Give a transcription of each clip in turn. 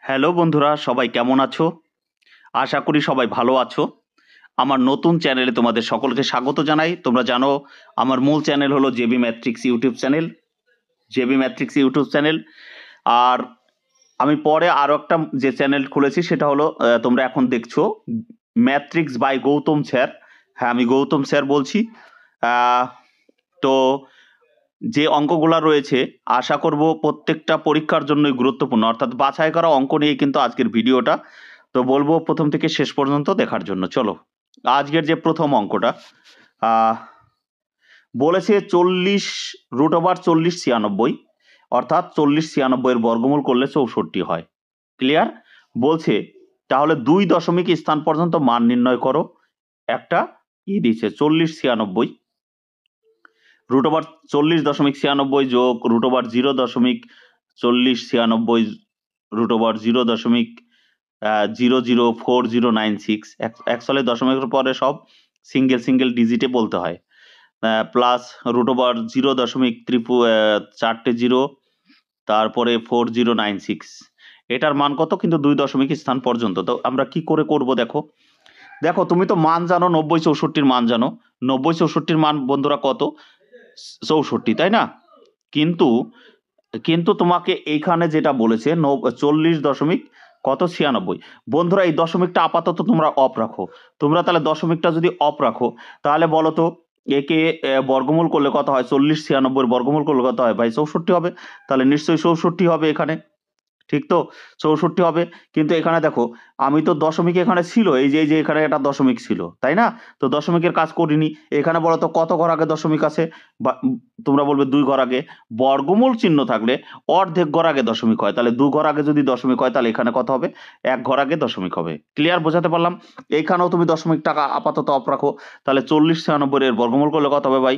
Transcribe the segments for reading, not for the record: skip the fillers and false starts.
Hello বন্ধুরা, সবাই কেমন আছো? আশা করি সবাই ভালো আছো। আমার নতুন চ্যানেলে তোমাদের সকলকে স্বাগত জানাই। তোমরা জানো আমার মূল চ্যানেল হলো JB matrix YouTube channel. JB matrix YouTube channel. আর আমি পরে আরও একটা যে চ্যানেল খুলেছি সেটা হলো তোমরা এখন দেখছো ম্যাট্রিক্স বাই গৌতম স্যার। হ্যাঁ, আমি গৌতম স্যার বলছি। তো যে অঙ্কগুলা রয়েছে আশা করব প্রত্যেকটা পরীক্ষার জন্যই গুরুত্বপূর্ণ, অর্থাৎ বাছাই করা অঙ্ক নিয়ে কিন্তু আজকের ভিডিওটা। তো বলবো প্রথম থেকে শেষ পর্যন্ত দেখার জন্য। চলো, আজকের যে প্রথম অঙ্কটা বলেছে 40√40 96, অর্থাৎ 40 96 বর্গমূল করলে 64 হয়। ক্লিয়ার? বলছে তাহলে 2 দশমিক স্থান পর্যন্ত মান নির্ণয় করো। একটা দিচ্ছে 40 96 √40.96 যোগ √0.40 96 √0.004096। অ্যাকচুয়ালি দশমিকের পরে সব সিঙ্গেল সিঙ্গেল ডিজিটে বলতে হয়। প্লাস √0.0.4 তারপরে 4096। এটার মান কত? কিন্তু 2 দশমিক স্থান পর্যন্ত। তো আমরা কি করে করব? দেখো দেখো তুমি তো মান জানো, 90 64 মান জানো। 90 64 মান বন্ধুরা কত? 64, তাই না? কিন্তু কিন্তু তোমাকে এইখানে যেটা বলেছে 40 দশমিক কত 96। বন্ধুরা এই দশমিকটা আপাতত তোমরা অফ রাখো। তোমরা তাহলে দশমিকটা যদি অফ রাখো তাহলে বলো তো একে বর্গমূল করলে কত হয়? 40 96 বর্গমূল করলে কত হয় ভাই? 64 হবে। তাহলে নিশ্চয়ই 64 হবে এখানে, ঠিক তো? 64 হবে। কিন্তু এখানে দেখো আমি তো দশমিক এখানে ছিল, এই যে এখানে একটা দশমিক ছিল, তাই না? তো দশমিকের কাজ করিনি। এখানে বলো তো কত ঘর আগে দশমিক আছে? বা তোমরা বলবে 2 ঘর আগে। বর্গমূল চিহ্ন থাকলে অর্ধেক ঘর আগে দশমিক হয়। তাহলে 2 ঘর আগে যদি দশমিক হয় তাহলে এখানে কত হবে? 1 ঘর আগে দশমিক হবে। ক্লিয়ার? বোঝাতে পারলাম? এইখানেও তুমি দশমিক টাকা আপাতত অফ রাখো। তাহলে 40 96 এর বর্গমূল করলে কত হবে ভাই?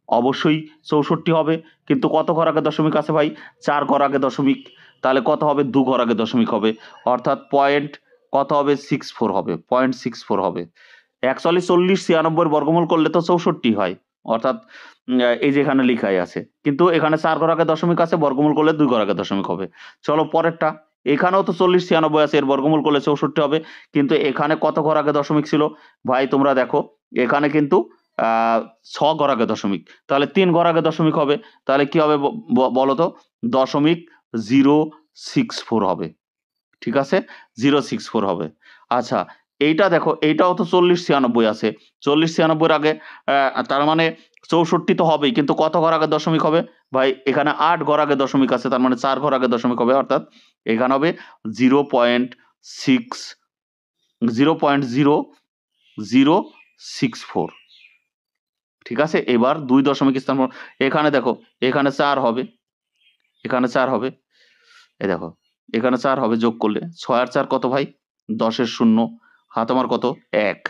অবশ্যই 64 হবে। কিন্তু কত ঘর আগে দশমিক আছে ভাই? 4 ঘর আগে দশমিক। তাহলে কত হবে? 2 ঘর আগে দশমিক হবে। অর্থাৎ পয়েন্ট কত হবে? 64 হবে। 0.64 হবে। অ্যাকচুয়ালি 40 96 বর্গমূল করলে তো 64 হয়। অর্থাৎ এই যে এখানে লিখাই আছে। কিন্তু এখানে 4 ঘর আগে দশমিক আছে, বর্গমূল করলে 2 ঘর আগে দশমিক হবে। চলো পরেরটা। এখানেও তো 40 96 আছে, এর বর্গমূল করলে 64 হবে। কিন্তু এখানে কত ঘর আগে দশমিক ছিল? ভাই তোমরা দেখো এখানে কিন্তু 6 ঘর আগে দশমিক। তাহলে 3 ঘর আগে দশমিক হবে। তাহলে কি হবে বলো তো? 0.064 হবে। ঠিক আছে? 064 হবে। আচ্ছা, এইটা দেখো এইটাও তো 40 96 আছে। 40 96 আগে তার মানে 64 তো হবেই। কিন্তু কত ঘর আগে দশমিক হবে? ভাই এখানে 8 ঘর আগে দশমিক আছে, তার মানে 4 ঘর আগে দশমিক হবে। অর্থাৎ এখানে হবে 0.00064। ঠিক আছে? এবার 2 দশমিক স্থান এখানে দেখো এখানে 4 হবে, এখানে 4 হবে। এই দেখো এখানে 4 হবে যোগ করলে। 6 আর 4 কত ভাই? 10 এর 0। হাতমার কত? 1।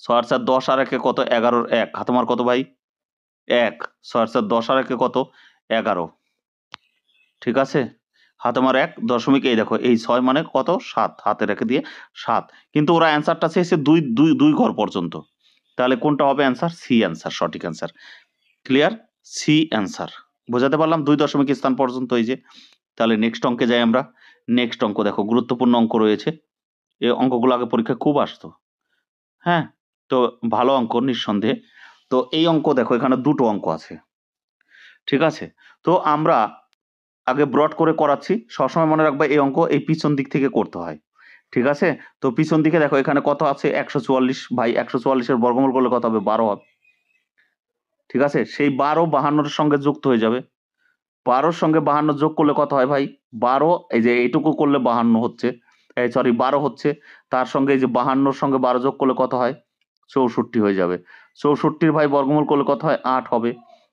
6 আর 4 10 আর 1 এ কত? 11 এর 1। হাতমার কত ভাই? 1। 6 আর 4 10 আর 1 এ কত? 11। ঠিক আছে? হাতমার 1 দশমিক এই দেখো এই 6 মানে কত? 7। হাতে রেখে দিয়ে 7। কিন্তু ওরা অ্যান্সারটা চেয়েছে 2 ঘর পর্যন্ত। তাহলে কোনটা হবে অ্যান্সার? সি অ্যান্সার, সঠিক অ্যান্সার। ক্লিয়ার? C answer. বোঝাতে পারলাম? 2 দশমিক স্থান পর্যন্ত এই যে। তাহলে নেক্সট অঙ্কে যাই আমরা। নেক্সট অঙ্ক দেখো গুরুত্বপূর্ণ অঙ্ক রয়েছে। এই অঙ্কগুলো আগে পরীক্ষায় খুব আসতো। হ্যাঁ? তো ভালো অঙ্ক নিঃসন্দেহে। তো এই অঙ্ক দেখো এখানে 2টো অঙ্ক আছে। ঠিক আছে? তো আমরা আগে ব্রড করে করাচ্ছি। সবসময় মনে রাখবা এই অঙ্ক এই পিছন দিক থেকে করতে হয়। ঠিক আছে? তো পিছন দিকে দেখো এখানে কত আছে? 144। ভাই 144 এর বর্গমূল করলে কত হবে? 12 হবে। ঠিক আছে? সেই 12 52 এর সঙ্গে যুক্ত হয়ে যাবে। 12 র সঙ্গে 52 যোগ করলে কত হয় ভাই? 12 এই যে এইটুকু করলে 52 হচ্ছে। এই সরি 12 হচ্ছে। তার সঙ্গে এই যে 52 র সঙ্গে 12 যোগ করলে কত হয়? 64 হয়ে যাবে। 64 ভাই বর্গমূল করলে কত হয়? 8 হবে।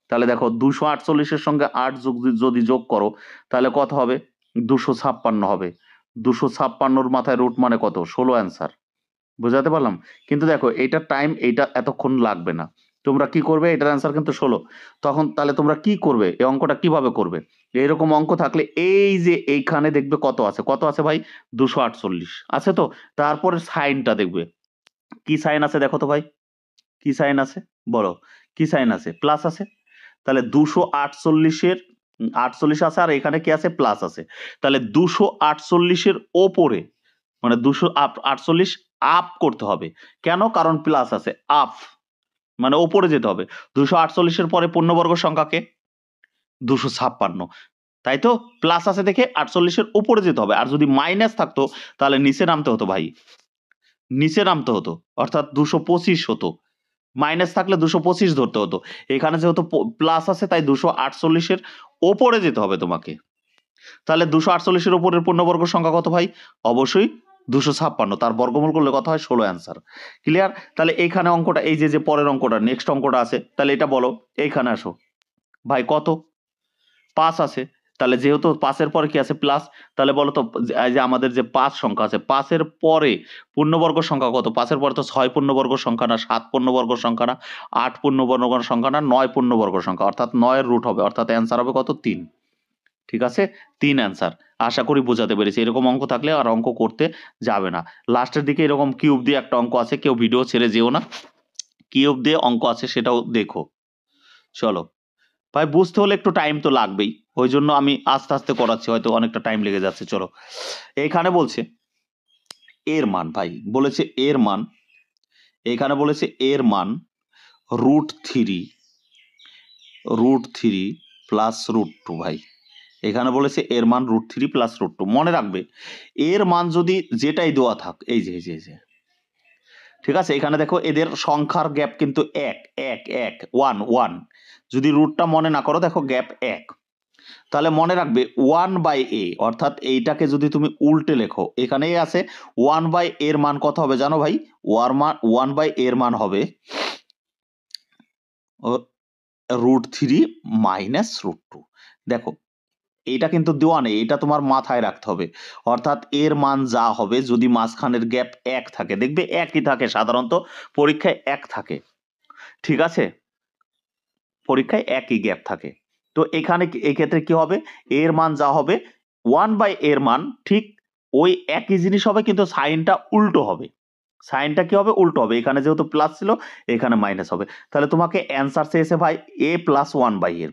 তাহলে দেখো 248 এর সঙ্গে 8 যদি যোগ করো তাহলে কত হবে? 256 হবে। 256 র মাথায় রুট মানে কত? 16 অ্যান্সার। বোঝাতে পারলাম? কিন্তু দেখো এইটার টাইম এইটা এতক্ষণ লাগবে না। তোমরা কি করবে? এটার অ্যান্সার কিন্তু 16। তখন তাহলে তোমরা কি করবে? এই অঙ্কটা কিভাবে করবে? এইরকম অঙ্ক থাকলে এই যে এইখানে দেখবে কত আছে? কত আছে ভাই? 248 আছে তো? তারপরে সাইনটা দেখবে। কি সাইন আছে দেখো তো ভাই? কি সাইন আছে? বলো। কি সাইন আছে? প্লাস আছে। তাহলে 248 এর 48 আছে আর এখানে কি আছে প্লাস আছে, তাহলে 248-এর ওপরে মানে 248 আপ করতে হবে। কেন? কারণ প্লাস আছে, আপ মানে ওপরে যেতে হবে। 248-এর পরে পূর্ণবর্গ সংখ্যাকে 256, তাই তো? প্লাস আছে দেখে 48-এর উপরে যেতে হবে, আর যদি মাইনাস থাকতো তাহলে নিচে নামতে হতো ভাই, নিচে নামতে হতো, অর্থাৎ 225 হতো। মাইনাস থাকলে 225 ধরতে হতো। এখানে যেহেতু প্লাস আছে তাই 248-এর ওপরে যেতে হবে তোমাকে। তাহলে 248-এর উপরের পূর্ণবর্গ সংখ্যা কত ভাই? অবশ্যই 256, তার বর্গমূল করলে কত হয়? 16 অ্যান্সার। ক্লিয়ার? তাহলে এইখানে অঙ্কটা, এই যে পরের অঙ্কটা, নেক্সট অঙ্কটা আছে, তাহলে এটা বলো। এইখানে আসো ভাই, কত? 5 আছে। তাহলে যেহেতু 5-এর পরে কি আছে? প্লাস। তাহলে বলো তো, এই যে আমাদের যে 5 সংখ্যা আছে, 5-এর পরে পূর্ণবর্গ সংখ্যা কত? 5-এর পরে তো 6 পূর্ণবর্গ সংখ্যা না, 7 পূর্ণবর্গ সংখ্যা না, 8 পূর্ণবর্গ সংখ্যা না, 9 পূর্ণবর্গ সংখ্যা, অর্থাৎ 9 এর রুট হবে, অর্থাৎ অ্যান্সার হবে কত? 3। ঠিক আছে? 3 অ্যান্সার। আশা করি বোঝাতে পেরেছি। এরকম অঙ্ক থাকলে আর অঙ্ক করতে যাবে না। লাস্টের দিকে এরকম কিউব দিয়ে একটা অঙ্ক আছে, কেউ ভিডিও ছেড়ে যেও না। কিউব দিয়ে অঙ্ক আছে, সেটাও দেখো। চলো ভাই, বুঝতে হলে একটু টাইম তো লাগবেই, ওই জন্য আমি আস্তে আস্তে করাচ্ছি, হয়তো অনেকটা টাইম লেগে যাচ্ছে। চলো, এখানে বলছে এর মান, ভাই বলেছে এর মান, এখানে বলেছে এর মান √3 প্লাস √2 ভাই। এখানে বলেছে এর মান √3 প্লাস √2। মনে রাখবে, এর মান যদি যেটাই দেওয়া থাক, এই যে ঠিক আছে, এখানে দেখো এদের সংখ্যার গ্যাপ কিন্তু 1 যদি রুটটা মনে না করো, দেখো গ্যাপ 1। তাহলে মনে রাখবে 1/a, অর্থাৎ এইটাকে যদি তুমি উল্টে লেখো, এখানে আছে 1/a এর মান কত হবে জানো ভাই? 1/a এর মান হবে √3 মাইনাস √2। দেখো এটা কিন্তু দেওয়া নেই, এটা তোমার মাথায় রাখতে হবে। অর্থাৎ এর মান যা হবে, যদি মাঝখানের গ্যাপ 1 থাকে, দেখবে একই থাকে, সাধারণত পরীক্ষায় 1 থাকে। ঠিক আছে, পরীক্ষায় একই গ্যাপ থাকে। তো এখানে এই ক্ষেত্রে কি হবে? এর মান যা হবে 1/a এর মান ঠিক ওই একই জিনিস হবে, কিন্তু সাইনটা উল্টো হবে। সাইনটা কি হবে? উল্টো হবে। এখানে যেহেতু প্লাস ছিল, এখানে মাইনাস হবে। তাহলে তোমাকে অ্যান্সার চেয়েছে ভাই a প্লাস 1/a এর।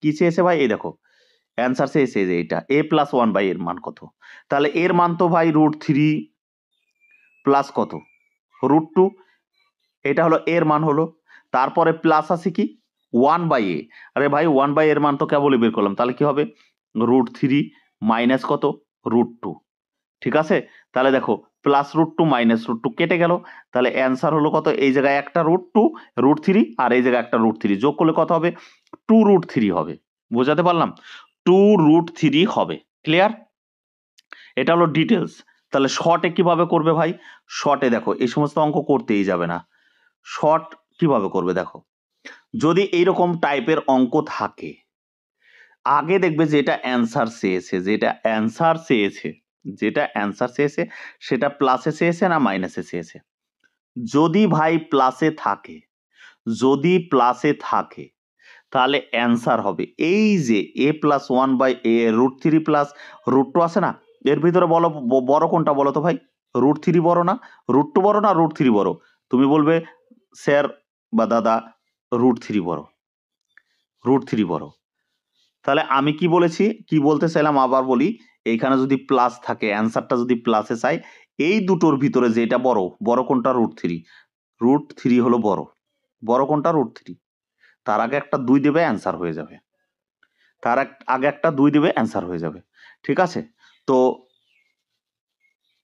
কি চেয়েছে ভাই? এই দেখো অ্যান্সার চেয়েছে যে এটা a প্লাস 1/a এর মান কত। তাহলে এর মান তো ভাই √3 প্লাস কত? √2। এটা হলো এর মান হলো। তারপরে প্লাস আছে কি? 1/a। আরে ভাই 1/a এর মান তো কেবলই বের করলাম, তাহলে কি হবে? √3 মাইনাস কত? √2। ঠিক আছে, তাহলে দেখো প্লাস √2 মাইনাস √2 কেটে গেল। তাহলে অ্যান্সার হলো কত? এই জায়গায় একটা √2 √3 আর এই জায়গায় একটা √3 যোগ করলে কত হবে? 2√3 হবে। বোঝাতে পারলাম? 2√3 হবে। ক্লিয়ার? এটা হলো ডিটেলস। তাহলে শর্টে কিভাবে করবে ভাই? শর্টে দেখো, এই সমস্ত অঙ্ক করতেই যাবে না। শর্ট কিভাবে করবে দেখো, যদি এইরকম টাইপের অঙ্ক থাকে, আগে দেখবে যেটা অ্যান্সার চেয়েছে সেটা প্লাসে চেয়েছে না মাইনাসে চেয়েছে। যদি ভাই প্লাসে থাকে তাহলে অ্যান্সার হবে এই যে a প্লাস 1/a √3 প্লাস √2 আছে না, এর ভিতরে বলো বড় কোনটা বলো তো ভাই? √3 বড় না √2 বড় না √3 বড়? তুমি বলবে স্যার বা দাদা √3 বড়, √3 বড়। তাহলে আমি কি বলেছি, কি বলতে চাইলাম আবার বলি, এইখানে যদি প্লাস থাকে, অ্যান্সারটা যদি প্লাসে চাই, এই দুটোর ভিতরে যেটা বড় কোনটা? √3। √3 হলো বড় কোনটা? √3। তার আগে একটা 2 দেবে, অ্যান্সার হয়ে যাবে। আগে একটা 2 দেবে, অ্যান্সার হয়ে যাবে। ঠিক আছে, তো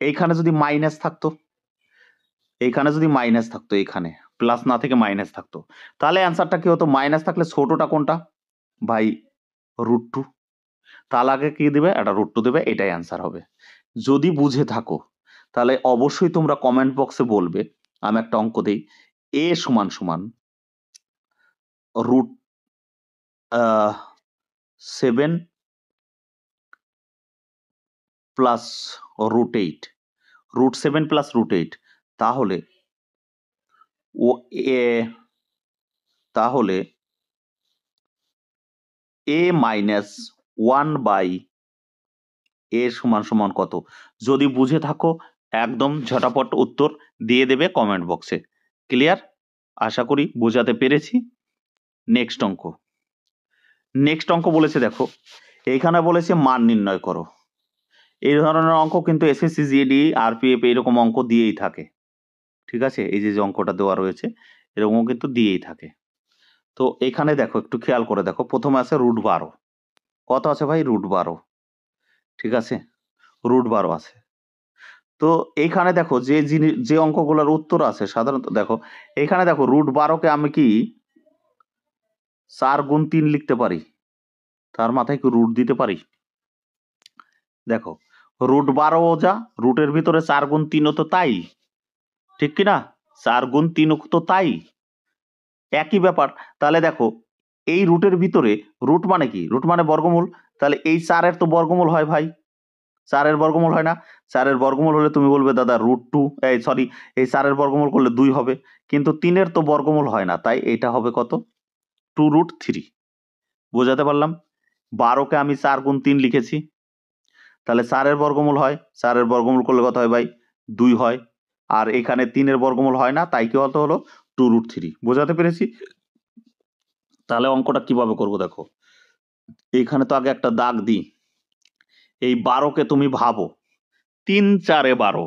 এইখানে যদি মাইনাস থাকতো, এইখানে প্লাস না থেকে মাইনাস থাকতো, তাহলে অ্যান্সারটা কি হতো? মাইনাস থাকলে ছোটটা কোনটা ভাই? √2। তাহলে আগে কি দেবে? একটা √2 দেবে, এটাই অ্যান্সার হবে। যদি বুঝে থাকো তাহলে অবশ্যই তোমরা কমেন্ট বক্সে বলবে। আমি একটা অঙ্ক দেই, a সমান √7 প্লাস √8, √7 প্লাস √8, তাহলে a মাইনাস 1/a সমান কত? যদি বুঝে থাকো একদম ঝটাপট উত্তর দিয়ে দেবে কমেন্ট বক্সে। ক্লিয়ার? আশা করি বোঝাতে পেরেছি। নেক্সট অঙ্ক, নেক্সট অঙ্ক বলেছে দেখো, এইখানে বলেছে মান নির্ণয় করো। এই ধরনের অঙ্ক কিন্তু এসএসসি জিডি আরপিএফ এইরকম অঙ্ক দিয়েই থাকে, ঠিক আছে? এই যে অঙ্কটা দেওয়া রয়েছে এরকম কিন্তু দিয়েই থাকে। তো এখানে দেখো একটু খেয়াল করে দেখো, প্রথমে আছে √12। কত আছে ভাই? √12, ঠিক আছে? √12 আছে। তো এইখানে দেখো যে অঙ্কগুলোর উত্তর আছে সাধারণত দেখো, এখানে দেখো √12কে আমি কি 4 গুণ 3 লিখতে পারি? তার মাথায় কি রুট দিতে পারি? দেখো √12 যা, রুটের ভিতরে 4 গুণ 3ও তো তাই, ঠিক কি না? 4 গুণ 3ও তো তাই, একই ব্যাপার। তাহলে দেখো এই রুটের ভিতরে, রুট মানে কি? রুট মানে বর্গমূল। তাহলে এই 4 এর তো বর্গমূল হয় ভাই, 4 এর বর্গমূল হয় না? 4 এর বর্গমূল হলে তুমি বলবে দাদা √2, সরি, এই 4 এর বর্গমূল করলে 2 হবে, কিন্তু 3 এর তো বর্গমূল হয় না, তাই এটা হবে কত? 2√3। বোঝাতে পারলাম? 12কে আমি 4 গুণ 3 লিখেছি, তাহলে 4 এর বর্গমূল হয়, 4 এর বর্গমূল করলে কত হয় ভাই? 2 হয়। আর এখানে 3 এর বর্গমূল হয় না, তাই কি কত হলো? 2√3। বোঝাতে পেরেছি? তাহলে অঙ্কটা কিভাবে করব দেখো, এইখানে তো আগে একটা দাগ দিই। এই 12কে তুমি ভাবো 3 4 12,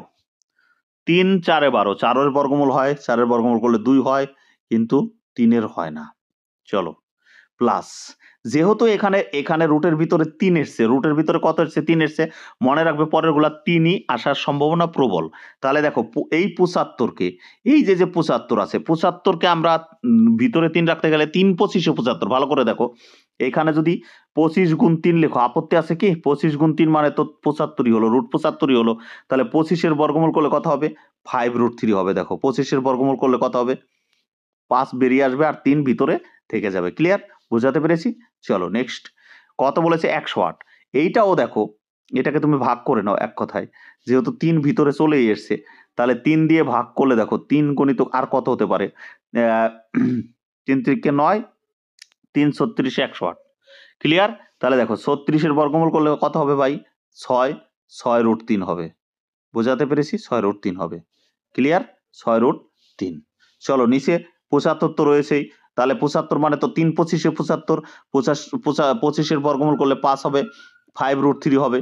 3 4 12, 4 এর বর্গমূল হয়, 4 এর বর্গমূল করলে 2 হয়, কিন্তু 3 এর হয় না। চলো, প্লাস যেহেতু এখানে রুটের ভিতরে 3 এসছে, রুটের ভিতরে কত এসছে? 3 এসছে। মনে রাখবে পরের গুলা 3ই আসার সম্ভাবনা প্রবল। তাহলে দেখো এই 75কে, এই যে 75 আছে, 75কে আমরা ভিতরে 3 রাখতে গেলে 3 25 75। ভালো করে দেখো, এখানে যদি 25 গুণ 3 লেখো, আপত্তি আছে কি? 25 গুণ 3 মানে তো 75ই হলো, √75ই হলো। তাহলে 25 এর বর্গমূল করলে কত হবে? 5√3 হবে। দেখো 25 এর বর্গমূল করলে কত হবে? 5 বেরিয়ে আসবে আর 3 ভিতরে থেকে যাবে। ক্লিয়ার? বোঝাতে পেরেছি? চলো নেক্সট। কত বলেছে? 108। এইটাও দেখো, এটাকে তুমি ভাগ করে নাও এক কথায়, যেহেতু 3 ভিতরে চলেই এসছে, তাহলে 3 দিয়ে ভাগ করলে দেখো 3 গণিত আর কত হতে পারে? 3 3 9, 3 36 108। ক্লিয়ার? তাহলে দেখো 36 এর বর্গমূল করলে কত হবে ভাই? 6, 6√3 হবে। বোঝাতে পেরেছি? 6√3 হবে। ক্লিয়ার? 6√3। চলো নিচে 75 তো রয়েছেই, তাহলে 75 মানে তো 3 25 75, 25 এর বর্গমূল করলে 5 হবে, 5√3 হবে,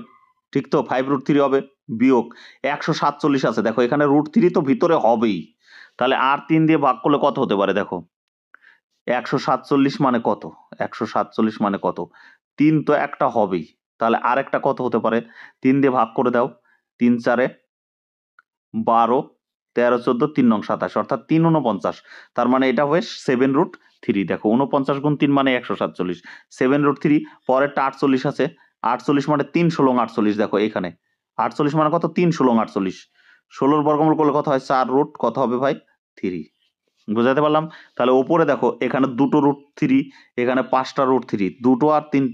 ঠিক তো? 5√3 হবে, বিয়োগ 147 আছে। দেখো এখানে √3 তো ভিতরে হবেই, তাহলে আর 3 দিয়ে ভাগ করলে কত হতে পারে? দেখো 147 মানে কত? 147 মানে কত? 3 তো একটা হবেই, তাহলে আর একটা কত হতে পারে? 3 দিয়ে ভাগ করে দাও, 3 4 12, 13 14, 3 নং 27, অর্থাৎ 3 49। তার মানে এটা হবে 7√3। দেখো 49 গুণ 3 মানে 147, 7√3। পরেরটা 48 আছে, 48 মানে 3 16 48। দেখো এখানে 48 মানে কত? 3 16 48। 16 বর্গমূল করলে কত হয়? 4 রুট কত হবে ভাই? 3। বুঝাতে পারলাম? তাহলে ওপরে দেখো এখানে 2টো √3, এখানে 5টা √3, 2টো আর 3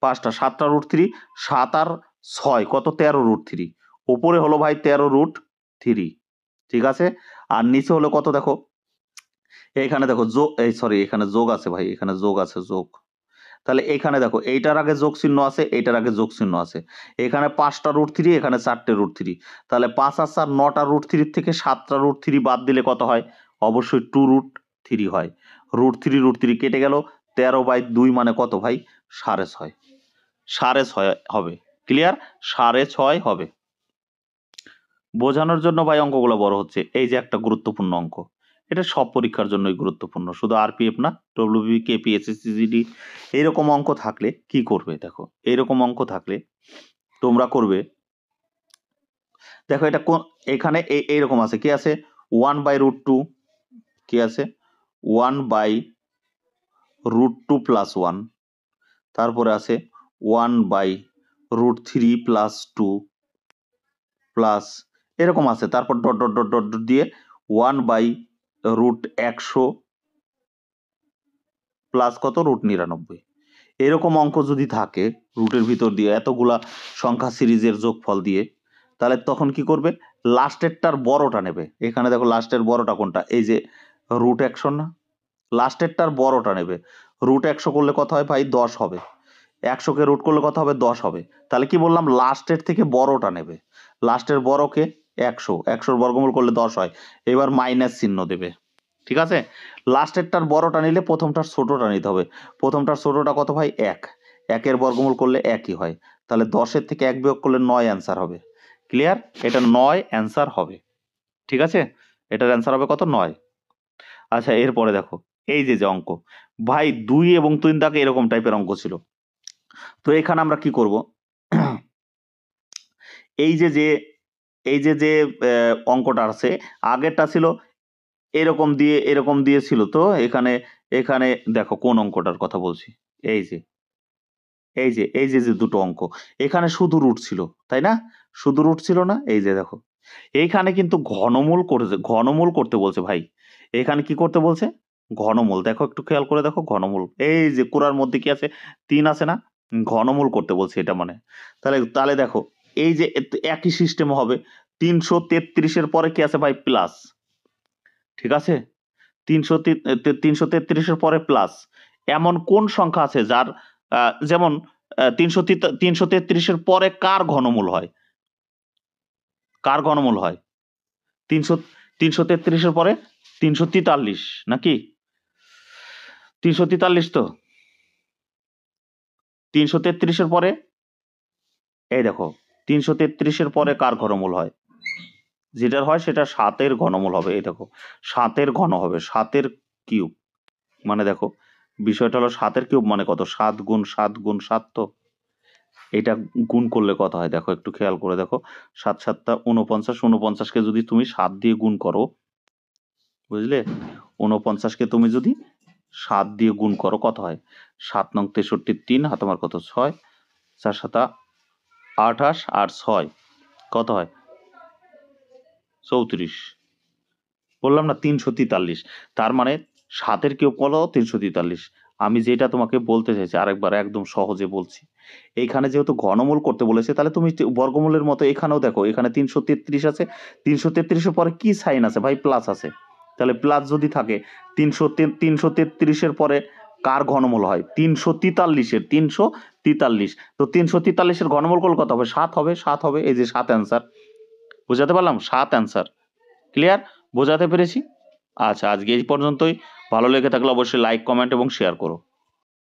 5টা 7টা √3, 7 আর 6 কত? 13√3। ওপরে হলো ভাই 13√3, ঠিক আছে? আর নিচে হলো কত? দেখো এখানে দেখো এখানে যোগ আছে ভাই, এখানে যোগ আছে, যোগ। তাহলে এখানে দেখো এইটার আগে যোগ চিহ্ন আছে, এইটার আগে যোগ চিহ্ন আছে। এখানে 5টা √3, এখানে 4টে √3। তাহলে 5 আর 4 9টা √3 থেকে 7টা √3 বাদ দিলে কত হয়? অবশ্যই 2√3 হয়। √3 কেটে গেল, 13/2 মানে কত ভাই? 6.5। 6.5 হবে। ক্লিয়ার? 6.5 হবে। বোঝানোর জন্য ভাই অঙ্কগুলো বড় হচ্ছে। এই যে একটা গুরুত্বপূর্ণ অঙ্ক, এটা সব পরীক্ষার জন্যই গুরুত্বপূর্ণ, শুধু আরপিএফ না, ডব্লিউবি, কেপি, এসএসসি, জিডি। এইরকম অঙ্ক থাকলে কি করবে? দেখো এইরকম অঙ্ক থাকলে তোমরা করবে, দেখো এটা এখানে এইরকম আছে, কি আছে? 1/√2, কি আছে? 1/√2 + 1, তারপরে আছে 1/√3 + 2 প্লাস এরকম আছে, তারপর ডট ডট ডট ডট দিয়ে 1/√100 প্লাস কত? √99। এরকম অঙ্ক যদি থাকে রুটের ভিতর দিয়ে এতগুলা সংখ্যা সিরিজের যোগফল দিয়ে, তাহলে তখন কি করবে? লাস্টেরটার বড়টা নেবে। এখানে দেখো লাস্টের বড়টা কোনটা? এই যে √100 না? লাস্টেরটার বড়টা নেবে। √100 করলে কত হয় ভাই? 10 হবে। 100কে রুট করলে কত হবে? 10 হবে। তাহলে কি বললাম? লাস্টের থেকে বড়টা নেবে। লাস্টের বড়কে 100, 100 বর্গমূল করলে 10 হয়। এবার মাইনাস চিহ্ন দেবে। ঠিক আছে, লাস্টেরটার বড়টা নিলে প্রথমটার ছোটটা নিতে হবে। প্রথমটার ছোটটা কত ভাই? 1, 1-এর বর্গমূল করলে 1-ই হয়, তাহলে 10-এর থেকে 1 বিয়োগ করলে 9 অ্যান্সার হবে। ক্লিয়ার? এটা 9 অ্যান্সার হবে। ঠিক আছে, এটার অ্যান্সার হবে কত? 9। আচ্ছা, এরপরে দেখো এই যে অঙ্ক ভাই 2 এবং 3 দাগে এরকম টাইপের অঙ্ক ছিল। তো এখানে আমরা কি করব? এই যে অঙ্কটা আছে, আগেরটা ছিল এরকম দিয়ে ছিল। তো এখানে এখানে দেখো কোন অঙ্কটার কথা বলছি। এই যে দুটো অঙ্ক, এখানে শুধু রুট ছিল, তাই না? শুধু রুট ছিল না? এই যে দেখো, এইখানে কিন্তু ঘনমূল করতে বলছে ভাই। এখানে কি করতে বলছে? ঘনমূল। দেখো, একটু খেয়াল করে দেখো, ঘনমূল। এই যে কুড়ার মধ্যে কি আছে? 3 আছে না? ঘনমূল করতে বলছে এটা মানে। তাহলে দেখো, এই যে একই সিস্টেম হবে। 333 এর পরে কি আছে ভাই? প্লাস। ঠিক আছে, 333 এর পরে প্লাস। এমন কোন সংখ্যা আছে যার যেমন 333 এর পরে কার ঘনমূল হয়? কার ঘনমূল হয়? 333 এর পরে 343 নাকি? 343 তো। 333 এর পরে এই দেখো, 333 এর পরে কার ঘনমূল হয়? যেটার হয় সেটা 7-এর ঘনমূল হবে। এই দেখো, 7-এর ঘন হবে, 7-এর কিউব। মানে দেখো, বিষয়টা হলো 7-এর কিউব মানে কত? 7 গুণ 7 গুণ 7। তো এটা গুণ করলে কত হয় দেখো, একটু খেয়াল করে দেখো। 7 7 49, 49কে যদি তুমি 7 দিয়ে গুণ করো, বুঝলে? 49কে তুমি যদি 7 দিয়ে গুণ করো কত হয়? 7 নং 63, 3 হাতে আমার কত? 6, 4 7 28 আর 6 কত হয়? 34। বললাম না 343। তার মানে 7-এর কিউব হলো 343। আমি যেটা তোমাকে বলতে চাইছি আরেকবার একদম সহজে বলছি। এইখানে যেহেতু ঘনমূল করতে বলেছে, তাহলে তুমি বর্গমূলের মতো এখানেও দেখো, এখানে 333 আছে। 333 এর পরে কি সাইন আছে ভাই? প্লাস আছে। তাহলে প্লাস যদি থাকে, 333 এর পরে কার ঘনমূল হয়? 343। তো 343 এর ঘনমূল করলে কত হবে? 7 হবে, 7 হবে। এই যে 7 অ্যান্সার। বুঝাতে পারলাম? 7 অ্যান্সার। ক্লিয়ার? বোঝাতে পেরেছি? আচ্ছা, আজকে এই পর্যন্তই। ভালো লেগে থাকলে অবশ্যই লাইক, কমেন্ট এবং শেয়ার করো।